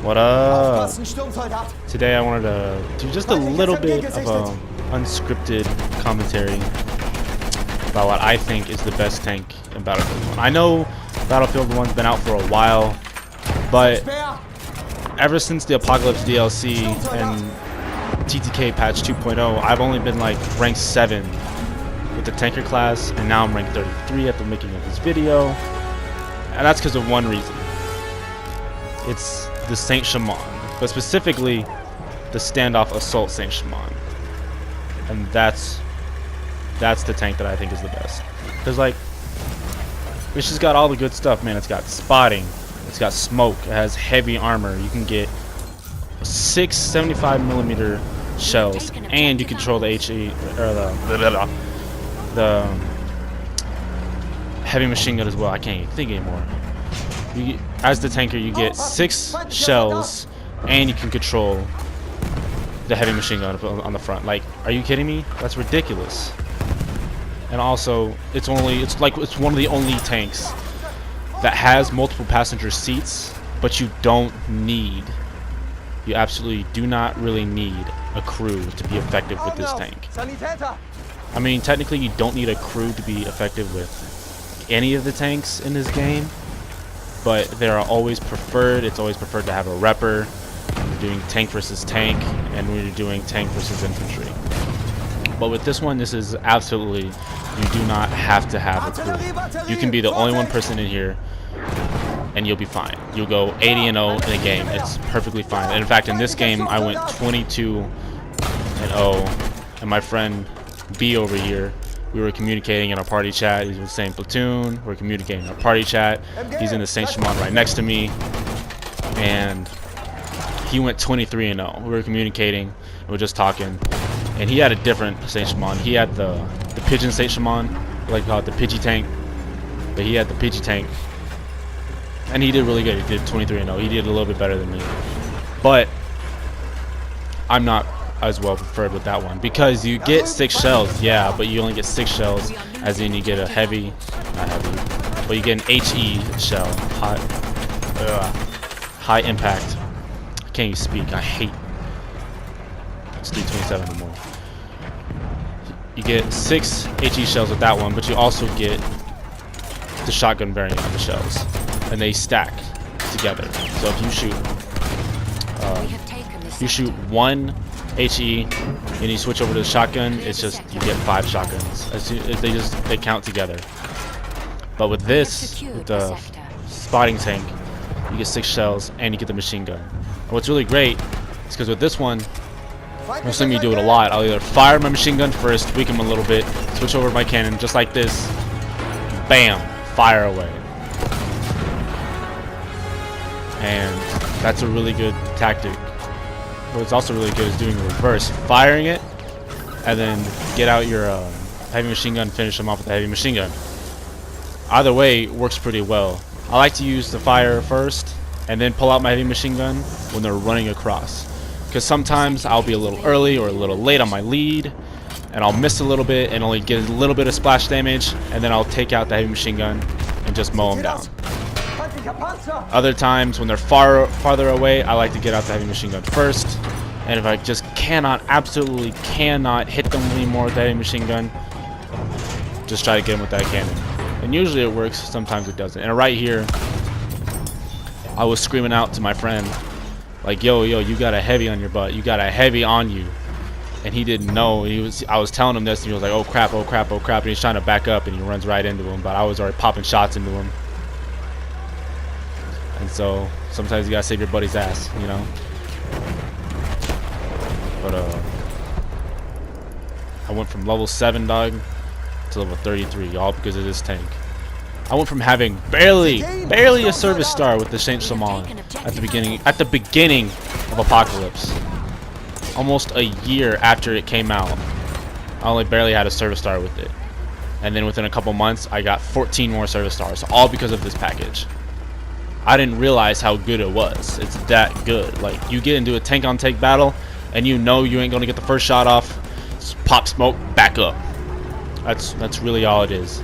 What up? Today I wanted to do just a little bit of unscripted commentary about what I think is the best tank in Battlefield 1. I know Battlefield 1's been out for a while, but ever since the Apocalypse DLC and TTK patch 2.0, I've only been like ranked 7 with the tanker class, and now I'm ranked 33 at the making of this video, and that's because of one reason. It's the Saint Shaman, but specifically the standoff assault Saint Shaman, and that's the tank that I think is the best. Because like, it's just got all the good stuff, man. It's got spotting, it's got smoke, it has heavy armor. You can get 6 75mm shells, and you control the HE or the heavy machine gun as well. I can't even think anymore. As the tanker, you get 6 shells, and you can control the heavy machine gun on the front. Like, are you kidding me? That's ridiculous. And also, it's one of the only tanks that has multiple passenger seats, but you absolutely do not really need a crew to be effective with this tank. I mean, technically you don't need a crew to be effective with any of the tanks in this game, but they are always preferred. It's always preferred to have a repper when you're doing tank versus tank, and when you're doing tank versus infantry. But with this one, this is absolutely, you do not have to have a crew. You can be the only one person in here, and you'll be fine. You'll go 80-0 in a game. It's perfectly fine. And in fact, in this game, I went 22-0, and my friend B over here, we were communicating in our party chat. He's in the same platoon. We're communicating in our party chat. He's in the Saint Shaman right next to me, and he went 23-0. We were communicating, and we were just talking, and he had a different Saint Shaman. He had the pigeon Saint Shaman, we like to call it the Pidgey tank, but he had the Pidgey tank, and he did really good. He did 23-0. He did a little bit better than me, but I'm not as well preferred with that one, because you get 6 shells, yeah, but you only get 6 shells, as in you get a heavy, not heavy, but you get an HE shell, high impact. I can't even speak. I hate. It's 327 or more. You get 6 HE shells with that one, but you also get the shotgun variant of the shells, and they stack together. So if you shoot one HE and you switch over to the shotgun, it's just you get 5 shotguns. They count together. But with this, with the spotting tank, you get 6 shells and you get the machine gun. And what's really great is because with this one, you'll see me do it a lot. I'll either fire my machine gun first, tweak him a little bit, switch over to my cannon just like this, bam, fire away. And that's a really good tactic. What's also really good is doing the reverse, firing it, and then get out your heavy machine gun, finish them off with the heavy machine gun. Either way works pretty well. I like to use the fire first, and then pull out my heavy machine gun when they're running across. Because sometimes I'll be a little early or a little late on my lead, and I'll miss a little bit and only get a little bit of splash damage, and then I'll take out the heavy machine gun and just mow them down. Other times when they're farther away, I like to get out the heavy machine gun first, and if I just absolutely cannot hit them anymore with the heavy machine gun, just try to get them with that cannon. And usually it works, sometimes it doesn't. And right here, I was screaming out to my friend, like, yo, you got a heavy on your butt, you got a heavy on you. And he didn't know. I was telling him this, and he was like, oh crap, and he's trying to back up, and he runs right into him, but I was already popping shots into him. And so sometimes you gotta save your buddy's ass, you know. But I went from level 7, dog, to level 33, all because of this tank. I went from having barely a service star with the Saint Shaman at the beginning of Apocalypse, almost a year after it came out. I only barely had a service star with it, and then within a couple months I got 14 more service stars, all because of this package. I didn't realize how good it was. It's that good. Like, you get into a tank on tank battle and you know you ain't gonna get the first shot off, just pop smoke, back up. That's really all it is.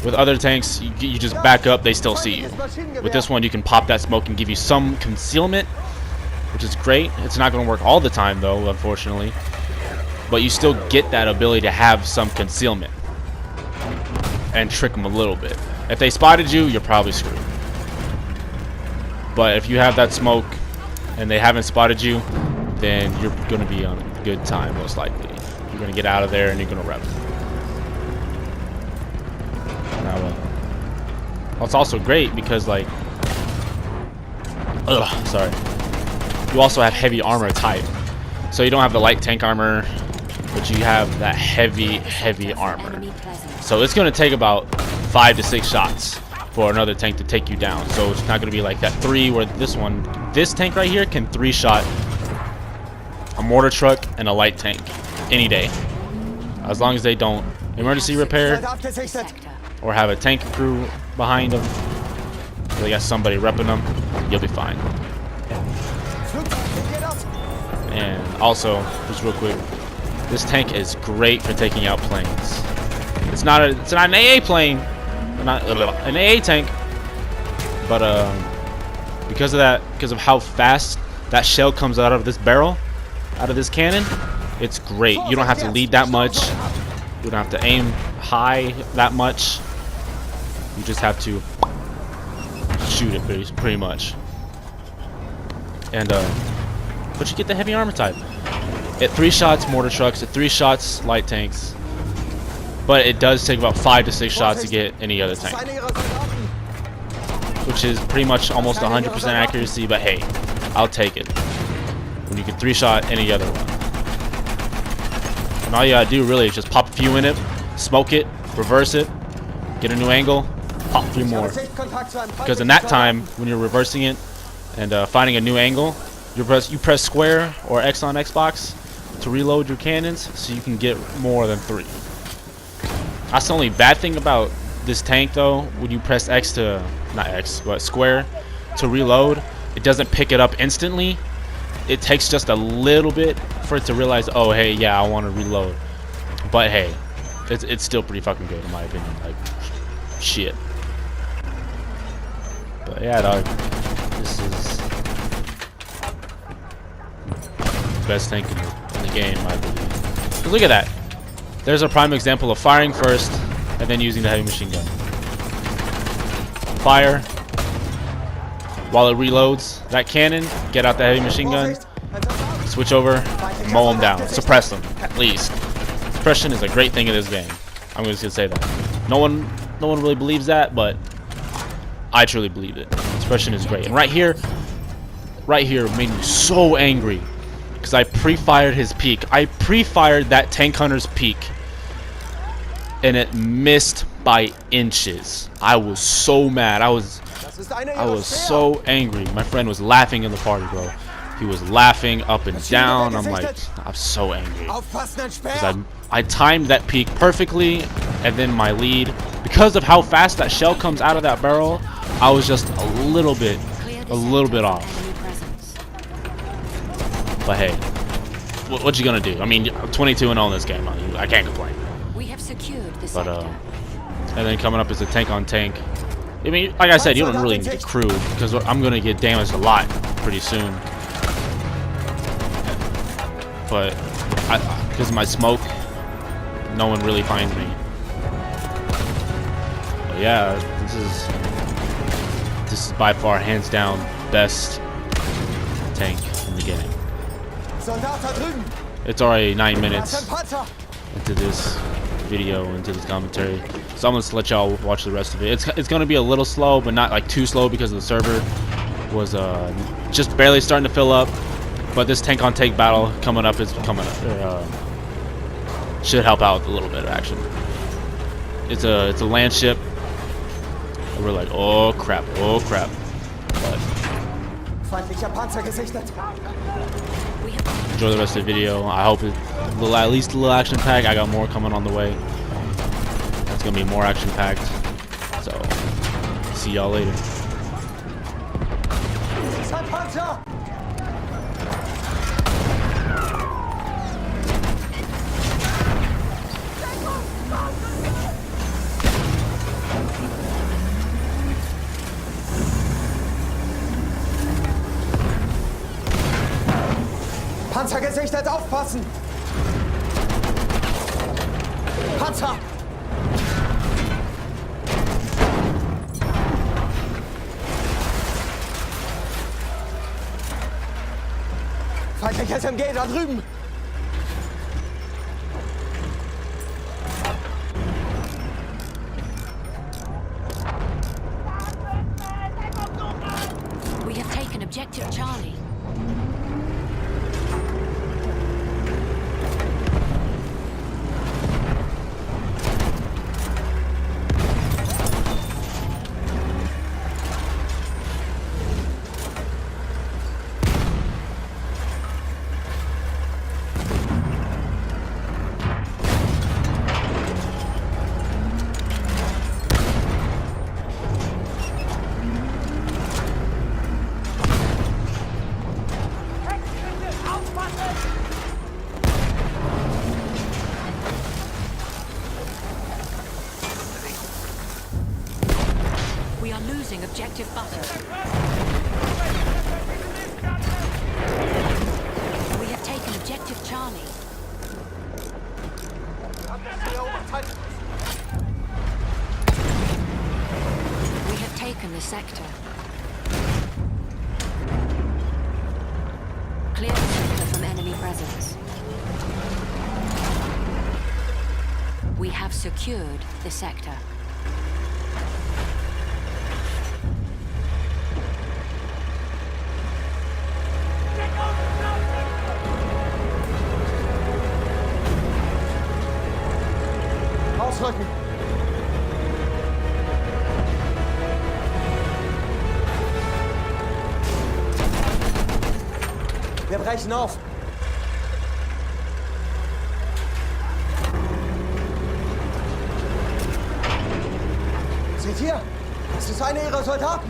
With other tanks, you just back up, they still see you. With this one, you can pop that smoke and give you some concealment, which is great. It's not going to work all the time, though, unfortunately. But you still get that ability to have some concealment and trick them a little bit. If they spotted you, you're probably screwed. But if you have that smoke and they haven't spotted you, then you're going to be on a good time, most likely. You're going to get out of there and you're going to rep. Now, it's also great because, like, sorry. You also have heavy armor type. So you don't have the light tank armor, but you have that heavy armor. So it's going to take about 5 to 6 shots for another tank to take you down. So it's not going to be like that 3 where this tank right here can 3-shot a mortar truck and a light tank any day. As long as they don't emergency repair or have a tank crew behind them, or they got somebody repping them, you'll be fine. And also, just real quick, this tank is great for taking out planes. It's not an AA plane, not an AA tank, but because of how fast that shell comes out of this barrel, out of this cannon, it's great. You don't have to lead that much. You don't have to aim high that much. You just have to shoot it pretty much. And but you get the heavy armor type. It 3 shots mortar trucks, it 3 shots light tanks. But it does take about 5 to 6 shots to get any other tank, which is pretty much almost 100% accuracy. But hey, I'll take it when you can 3-shot any other one. And all you gotta do really is just pop a few in it, smoke it, reverse it, get a new angle, pop 3 more. Because in that time, when you're reversing it and finding a new angle, you press square or X on Xbox to reload your cannons, so you can get more than 3. That's the only bad thing about this tank, though. When you press X to, not X, but square to reload, it doesn't pick it up instantly. It takes just a little bit for it to realize, oh, hey, yeah, I want to reload. But hey, it's still pretty fucking good in my opinion. Like, shit. But yeah, dog, this is the best tank in the game, I believe. But look at that. There's a prime example of firing first and then using the heavy machine gun. Fire while it reloads that cannon, get out the heavy machine gun, switch over, and mow them down, suppress them at least. Suppression is a great thing in this game. I'm just gonna say that. No one really believes that, but I truly believe it. Suppression is great. And right here made me so angry because I pre-fired his peak. I pre-fired that tank hunter's peak, and it missed by inches. I was so mad. I was so angry. My friend was laughing in the party, bro. He was laughing up and down. I'm like, I'm so angry because I timed that peak perfectly, and then my lead, because of how fast that shell comes out of that barrel, I was just a little bit off. But hey, what you gonna do? I mean, 22-0 in this game. I can't complain. But and then coming up is a tank on tank. I mean, like I said, you don't really need a crew because I'm gonna get damaged a lot pretty soon. But because of my smoke, no one really finds me. But yeah, this is by far, hands down, best tank in the game. It's already 9 minutes into this video, into this commentary, so I'm gonna let y'all watch the rest of it. It's gonna be a little slow, but not like too slow because the server was just barely starting to fill up. But this tank on tank battle coming up should help out a little bit of action. It's a land ship. And we're like, oh crap. But enjoy the rest of the video. I hope at least a little action packed. I got more coming on the way. It's gonna be more action packed. So see y'all later. Panzer gesichtet, aufpassen! Panzer! Feindliches MG da drüben! We have taken objective Charlie. We are losing objective butter. We have taken objective Charlie. We have taken the sector. Clear the sector from enemy presence. We have secured the sector. Ausrücken! Wir brechen auf! Seht ihr? Das ist einer ihrer Soldaten!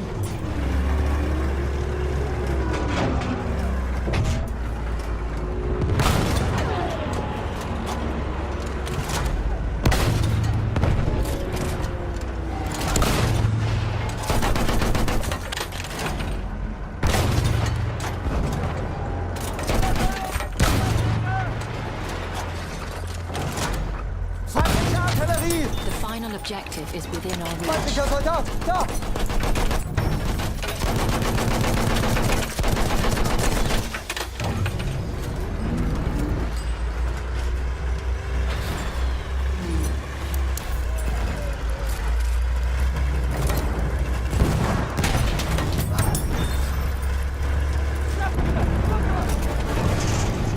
Feindliche Artillerie! The final objective is within our reach. Feindlicher Soldat! Da!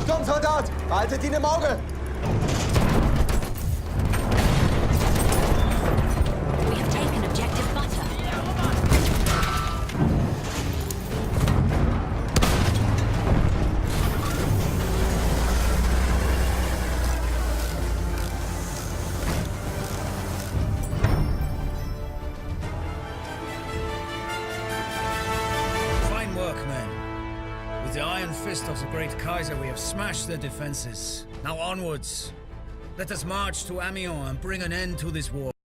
Sturmsoldat! Behaltet ihn im Auge! We have taken objective butter. Fine work, men. With the iron fist of the great Kaiser, we have smashed their defenses. Now onwards. Let us march to Amiens and bring an end to this war.